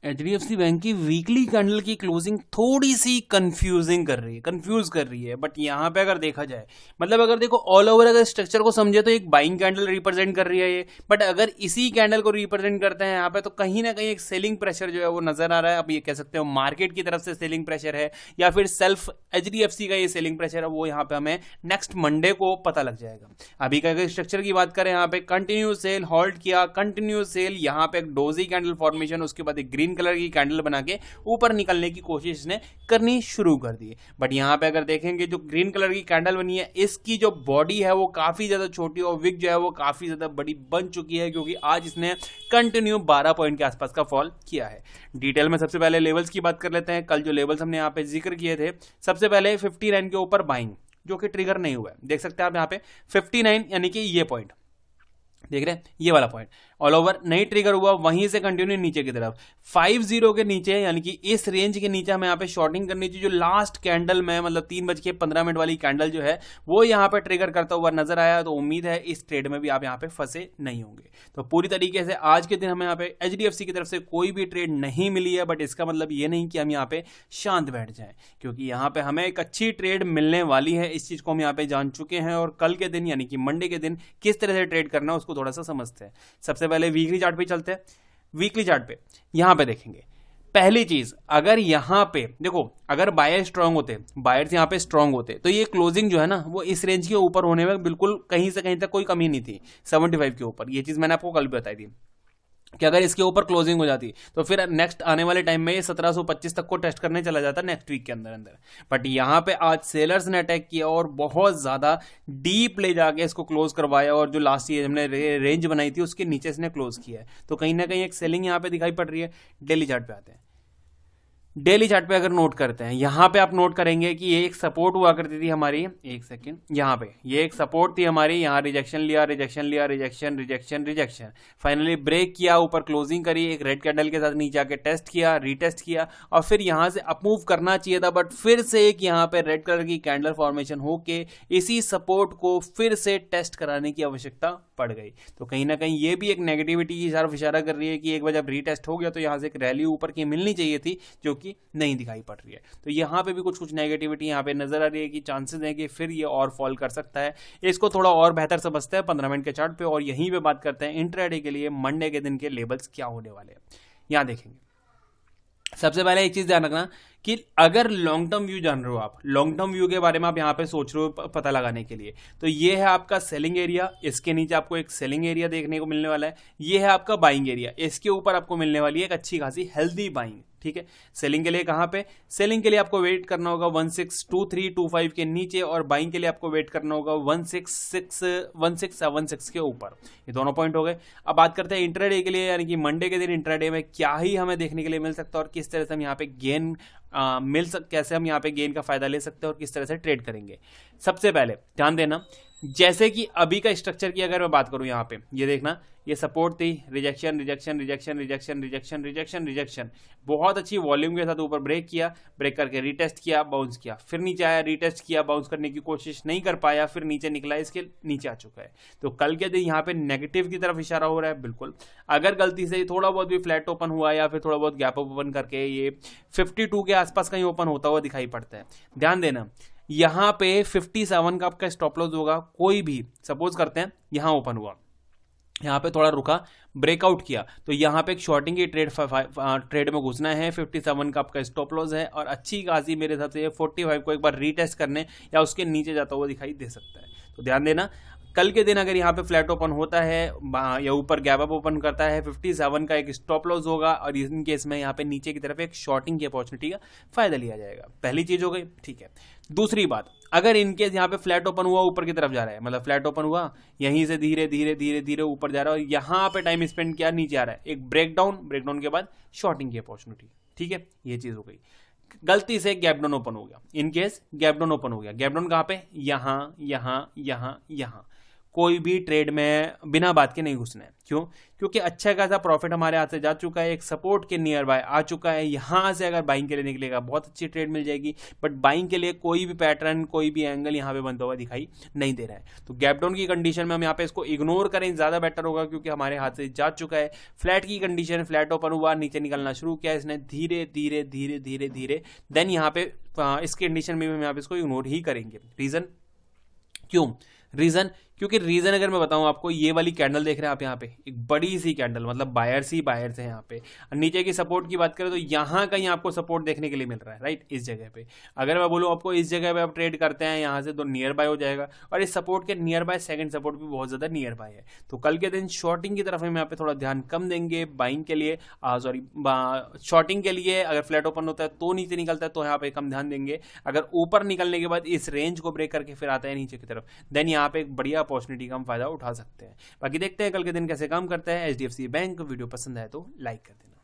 HDFC bank की weekly candle की closing थोड़ी सी कंफ्यूज कर रही है। बट यहाँ पे अगर देखा जाए, मतलब अगर देखो ऑल ओवर अगर स्ट्रक्चर को समझे तो एक बाइंग कैंडल रिप्रेजेंट कर रही है ये। बट अगर इसी कैंडल को रिप्रेजेंट करते हैं यहाँ पे, तो कहीं ना कहीं एक सेलिंग प्रेशर जो है वो नजर आ रहा है। अब ये कह सकते हो मार्केट की तरफ से सेलिंग प्रेशर है या फिर सेल्फ एचडीएफसी का ये सेलिंग प्रेशर है, वो यहाँ पे हमें नेक्स्ट मंडे को पता लग जाएगा। अभी का अगर स्ट्रक्चर की बात करें, यहाँ पे कंटिन्यू सेल, हॉल्ट किया, कंटिन्यू सेल, यहाँ पे एक डोजी कैंडल फॉर्मेशन, उसके बाद एक ग्रीन कलर की कैंडल बना के ऊपर निकलने की कोशिश इसने करनी शुरू कर दी। बट यहां पे अगर देखेंगे जो ग्रीन कलर की कैंडल बनी है, इसकी जो बॉडी है वो काफी ज्यादा छोटी और विक जो है वो काफी ज्यादा बड़ी बन चुकी है, क्योंकि आज इसने कंटिन्यू 12 पॉइंट के आसपास का फॉल किया है। डिटेल में सबसे पहले लेवल्स की बात कर लेते हैं। कल जो लेवल्स हमने यहाँ पे जिक्र किए थे, सबसे पहले 59 के ऊपर बाइंग, जो कि ट्रिगर नहीं हुआ है, देख सकते हैं आप यहाँ पे 59, यानी कि ये पॉइंट देख रहे हैं, ये वाला पॉइंट ऑल ओवर नहीं ट्रिगर हुआ, वहीं से कंटिन्यू नीचे की तरफ 50 के नीचे, यानी कि इस रेंज के नीचे हमें यहाँ पे शॉर्टिंग करनी चाहिए। जो लास्ट कैंडल में मतलब 3:15 वाली कैंडल जो है वो यहाँ पे ट्रिगर करता हुआ नजर आया, तो उम्मीद है इस ट्रेड में भी आप यहाँ पे फंसे नहीं होंगे। तो पूरी तरीके से आज के दिन हमें यहाँ पे एचडीएफसी की तरफ से कोई भी ट्रेड नहीं मिली है। बट इसका मतलब ये नहीं कि हम यहाँ पे शांत बैठ जाएं, क्योंकि यहाँ पे हमें एक अच्छी ट्रेड मिलने वाली है। इस चीज को हम यहाँ पे जान चुके हैं, और कल के दिन यानी कि मंडे के दिन किस तरह से ट्रेड करना है उसको थोड़ा सा समझते हैं। सबसे पहले वीकली चार्ट पे चलते हैं। वीकली चार्ट पे यहां पे देखेंगे, पहली चीज, अगर यहां पे देखो, अगर बायर स्ट्रांग होते, बायर्स यहां पे स्ट्रांग होते, तो ये क्लोजिंग जो है ना वो इस रेंज के ऊपर होने में बिल्कुल कहीं से कहीं तक कोई कमी नहीं थी, 75 के ऊपर। ये चीज मैंने आपको कल भी बताई थी कि अगर इसके ऊपर क्लोजिंग हो जाती तो फिर नेक्स्ट आने वाले टाइम में ये 1725 तक को टेस्ट करने चला जाता नेक्स्ट वीक के अंदर अंदर। बट यहां पे आज सेलर्स ने अटैक किया और बहुत ज्यादा डीप ले जाके इसको क्लोज करवाया, और जो लास्ट ईयर हमने रेंज बनाई थी उसके नीचे इसने क्लोज किया है। तो कहीं ना कहीं एक सेलिंग यहां पे दिखाई पड़ रही है। डेली चार्ट पे आते हैं। डेली चार्ट पे अगर नोट करते हैं, यहां पे आप नोट करेंगे कि ये एक सपोर्ट हुआ करती थी हमारी, एक सेकंड, यहां पे ये एक सपोर्ट थी हमारी, यहां रिजेक्शन लिया, रिजेक्शन लिया, rejection rejection rejection, finally break किया, ऊपर क्लोजिंग करी, एक रेड कैंडल के साथ नीचे आके टेस्ट किया, रीटेस्ट किया, और फिर यहां से अपमूव करना चाहिए था, बट फिर से एक यहां पे रेड कलर की कैंडल फॉर्मेशन होके इसी सपोर्ट को फिर से टेस्ट कराने की आवश्यकता पड़ गई। तो कहीं ना कहीं ये भी एक नेगेटिविटी की तरफ इशारा कर रही है कि एक बार जब रीटेस्ट हो गया तो यहां से एक रैली ऊपर की मिलनी चाहिए थी, जो कि नहीं दिखाई पड़ रही है। तो यहां पे भी कुछ नेगेटिविटी यहां पे नजर आ रही है कि चांसेस हैं कि फिर ये और फॉल कर सकता है। इसको थोड़ा और बेहतर समझते हैं 15 मिनट के चार्ट पे, और यहीं पे बात करते हैं इंट्राडे के लिए मंडे के दिन के लेवल्स क्या होने वाले हैं। यहां देखेंगे, सबसे पहले एक चीज ध्यान रखना कि अगर लॉन्ग टर्म व्यू जान रहे हो, आप लॉन्ग टर्म व्यू के बारे में आप यहां पे सोच रहे हो पता लगाने के लिए, तो ये है आपका सेलिंग एरिया, इसके नीचे आपको एक सेलिंग एरिया देखने को मिलने वाला है। ये है आपका बाइंग एरिया, इसके ऊपर आपको मिलने वाली है एक अच्छी खासी हेल्दी बाइंग। ठीक है, सेलिंग के लिए कहां पे, सेलिंग के लिए आपको वेट करना होगा 162325 के नीचे, और बाइंग के लिए आपको वेट करना होगा 1676 के ऊपर। ये दोनों पॉइंट हो गए। अब बात करते हैं इंट्राडे के लिए, यानी कि मंडे के दिन इंट्राडे में क्या ही हमें देखने के लिए मिल सकता है और किस तरह से हम यहाँ पे गेन कैसे हम यहाँ पे गेन का फायदा ले सकते हैं और किस तरह से ट्रेड करेंगे। सबसे पहले ध्यान देना, जैसे कि अभी का स्ट्रक्चर की अगर मैं बात करूं, यहाँ पे ये देखना, ये सपोर्ट थी, rejection rejection rejection rejection rejection rejection rejection, बहुत अच्छी वॉल्यूम के साथ ऊपर ब्रेक किया, ब्रेक करके रीटेस्ट किया, बाउंस किया, फिर नीचे आया, रीटेस्ट किया, बाउंस करने की कोशिश नहीं कर पाया, फिर नीचे निकला, इसके नीचे आ चुका है। तो कल के दिन यहाँ पे नेगेटिव की तरफ इशारा हो रहा है बिल्कुल। अगर गलती से थोड़ा बहुत भी फ्लैट ओपन हुआ या फिर थोड़ा बहुत गैप ओपन करके ये 52 के आसपास कहीं ओपन होता हुआ दिखाई पड़ता है, ध्यान देना। यहां पे 57 का आपका स्टॉप लॉस होगा। कोई भी सपोज करते हैं यहां ओपन हुआ, यहां पे थोड़ा रुका, ब्रेकआउट किया, तो यहां पे एक शॉर्टिंग की ट्रेड में घुसना है। 57 का आपका स्टॉप लॉस है, और अच्छी खासी मेरे हिसाब से 45 को एक बार रीटेस्ट करने या उसके नीचे जाता हुआ दिखाई दे सकता है। तो ध्यान देना, कल के दिन अगर यहाँ पे फ्लैट ओपन होता है या ऊपर गैप अप ओपन करता है, 57 का एक स्टॉप लॉस होगा, और इन केस में यहाँ पे नीचे की तरफ एक शॉर्टिंग की अपॉर्चुनिटी का फायदा लिया जाएगा। पहली चीज हो गई, ठीक है। दूसरी बात, अगर इनकेस यहाँ पे फ्लैट ओपन हुआ, ऊपर की तरफ जा रहा है, मतलब फ्लैट ओपन हुआ, यहीं से धीरे धीरे धीरे धीरे ऊपर जा रहा है, और यहाँ पे टाइम स्पेंड किया, नीचे आ रहा है, एक ब्रेकडाउन के बाद शॉर्टिंग की अपॉर्चुनिटी। ठीक है, ये चीज हो गई। गलती से गैप डाउन ओपन हो गया, इनकेस गैप डाउन ओपन हो गया, गैप डाउन कहां पे, यहां यहां यहां यहां, कोई भी ट्रेड में बिना बात के नहीं घुसना है। क्यों? क्योंकि अच्छा खासा प्रॉफिट हमारे हाथ से जा चुका है, एक सपोर्ट के नियर बाय आ चुका है, यहाँ से अगर बाइंग के लिए निकलेगा बहुत अच्छी ट्रेड मिल जाएगी, बट बाइंग के लिए कोई भी पैटर्न, कोई भी एंगल यहाँ पे बनता हुआ दिखाई नहीं दे रहा है। तो गैप डाउन की कंडीशन में हम यहाँ पे इसको इग्नोर करें ज़्यादा बेटर होगा, क्योंकि हमारे हाथ से जा चुका है। फ्लैट की कंडीशन, फ्लैट ओपन हुआ, नीचे निकलना शुरू किया इसने धीरे धीरे धीरे धीरे धीरे, देन यहाँ पे इस कंडीशन में हम यहाँ पे इसको इग्नोर ही करेंगे। रीजन क्यों? रीजन क्योंकि रीजन अगर मैं बताऊं आपको, ये वाली कैंडल देख रहे हैं आप यहाँ पे, एक बड़ी सी कैंडल, मतलब बायर्स ही बायर्स है यहाँ पे। नीचे की सपोर्ट की बात करें तो यहाँ कहीं आपको सपोर्ट देखने के लिए मिल रहा है, राइट, इस जगह पे। अगर मैं बोलूँ आपको इस जगह पे आप ट्रेड करते हैं, यहाँ से तो नियर बाय हो जाएगा, और इस सपोर्ट के नियर बाय सेकंड सपोर्ट भी बहुत ज्यादा नियर बाय है। तो कल के दिन शॉर्टिंग की तरफ हम यहाँ पे थोड़ा ध्यान कम देंगे, बाइंग के लिए शॉर्टिंग के लिए अगर फ्लैट ओपन होता है तो नीचे निकलता है तो यहाँ पे कम ध्यान देंगे। अगर ऊपर निकलने के बाद इस रेंज को ब्रेक करके फिर आता है नीचे की तरफ, देन यहाँ पे एक बढ़िया अपॉर्चुनिटी का हम फायदा उठा सकते हैं। बाकी देखते हैं कल के दिन कैसे काम करता है एचडीएफसी बैंक। वीडियो पसंद आए तो लाइक कर देना।